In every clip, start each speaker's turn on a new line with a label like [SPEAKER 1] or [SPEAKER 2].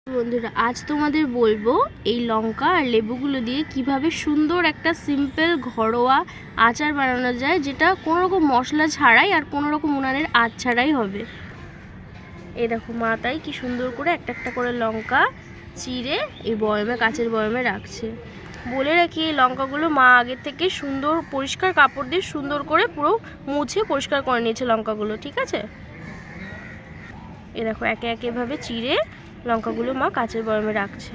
[SPEAKER 1] বন্ধুরা, আজ তোমাদের বলবো এই লঙ্কা আর লেবুগুলো দিয়ে কিভাবে সুন্দর একটা সিম্পল ঘরোয়া আচার বানানো যায়, যেটা কোনো রকম মশলা ছাড়াই আর কোনো রকম উনানের আঁচ ছাড়াই হবে। এই দেখো মা তাই কি সুন্দর করে একটা একটা করে লঙ্কা চিড়ে এই বয়মে, কাচের বয়মে রাখছে। বলে রাখি, এই লঙ্কাগুলো মা আগের থেকে সুন্দর পরিষ্কার কাপড় দিয়ে সুন্দর করে পুরো মুছে পরিষ্কার করে নিয়েছে লঙ্কাগুলো, ঠিক আছে? এই দেখো একে একে এভাবে চিড়ে লঙ্কাগুলো মা কাচের বয়মে রাখছে।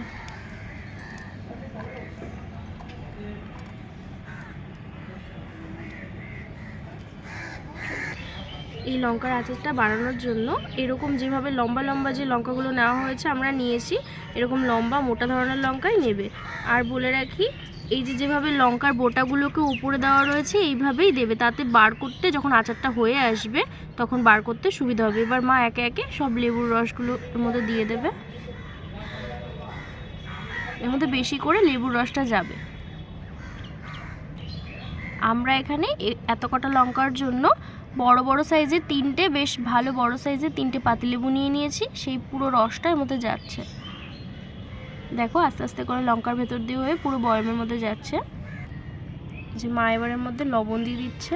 [SPEAKER 1] এই লঙ্কার আচারটা বানানোর জন্য এরকম যেভাবে লম্বা লম্বা যে লঙ্কাগুলো নেওয়া হয়েছে আমরা নিয়েছি, এরকম লম্বা মোটা ধরনের লঙ্কাই নেবে। আর বলে রাখি, এই যে যেভাবে লঙ্কার বোটাগুলোকে উপরে দেওয়া রয়েছে এইভাবেই দেবে, তাতে বার করতে যখন আচারটা হয়ে আসবে তখন বার করতে সুবিধা হবে। এবার মা একে একে সব লেবুর রসগুলো এর মধ্যে দিয়ে দেবে। এর মধ্যে বেশি করে লেবুর রসটা যাবে। আমরা এখানে এত কটা লঙ্কার জন্য বড় বড় সাইজের তিনটে, বেশ ভালো বড় সাইজের তিনটে পাতিলেবু নিয়ে নিয়েছি। সেই পুরো রসটা এর মধ্যে যাচ্ছে। দেখো আস্তে আস্তে করে লঙ্কার ভেতর দিয়ে হয়ে পুরো বয়মের মধ্যে যাচ্ছে। যে মা এবারের মধ্যে লবণ দিয়ে দিচ্ছে।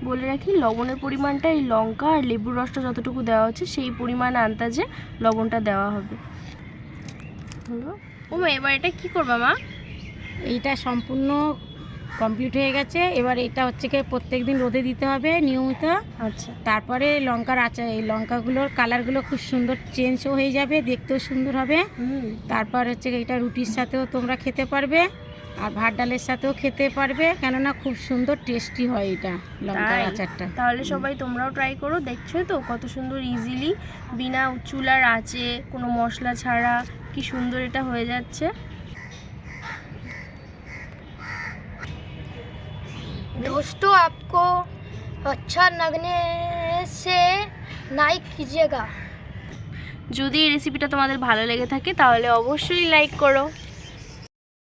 [SPEAKER 1] বলে রাখি, লবণের পরিমাণটা এই লঙ্কা আর লেবুর রসটা যতটুকু দেওয়া হচ্ছে সেই পরিমাণ আন্দাজে লবণটা দেওয়া হবে। ও মা, এবার এটা কি করবা মা?
[SPEAKER 2] এইটা সম্পূর্ণ কমপ্লিট হয়ে গেছে। এবার এটা হচ্ছে কি প্রত্যেক দিন রোদে দিতে হবে নিয়মিত।
[SPEAKER 1] আচ্ছা,
[SPEAKER 2] তারপরে লঙ্কার আচার, এই লঙ্কাগুলোর কালারগুলো খুব সুন্দর চেঞ্জও হয়ে যাবে, দেখতেও সুন্দর হবে। তারপর হচ্ছে এটা রুটির সাথেও তোমরা খেতে পারবে, আর ভাত ডালের সাথেও খেতে পারবে, কেননা খুব সুন্দর টেস্টি হয় এটা লঙ্কার আচারটা।
[SPEAKER 1] তাহলে সবাই তোমরাও ট্রাই করো। দেখছো তো কত সুন্দর ইজিলি, বিনা চুলার আঁচে, কোনো মশলা ছাড়া কি সুন্দর এটা হয়ে যাচ্ছে।
[SPEAKER 3] दोस्तों, आपको अच्छा लगने से लाइक कीजिएगा।
[SPEAKER 1] যদি এই রেসিপিটা তোমাদের ভালো লেগে থাকে তাহলে অবশ্যই লাইক করো।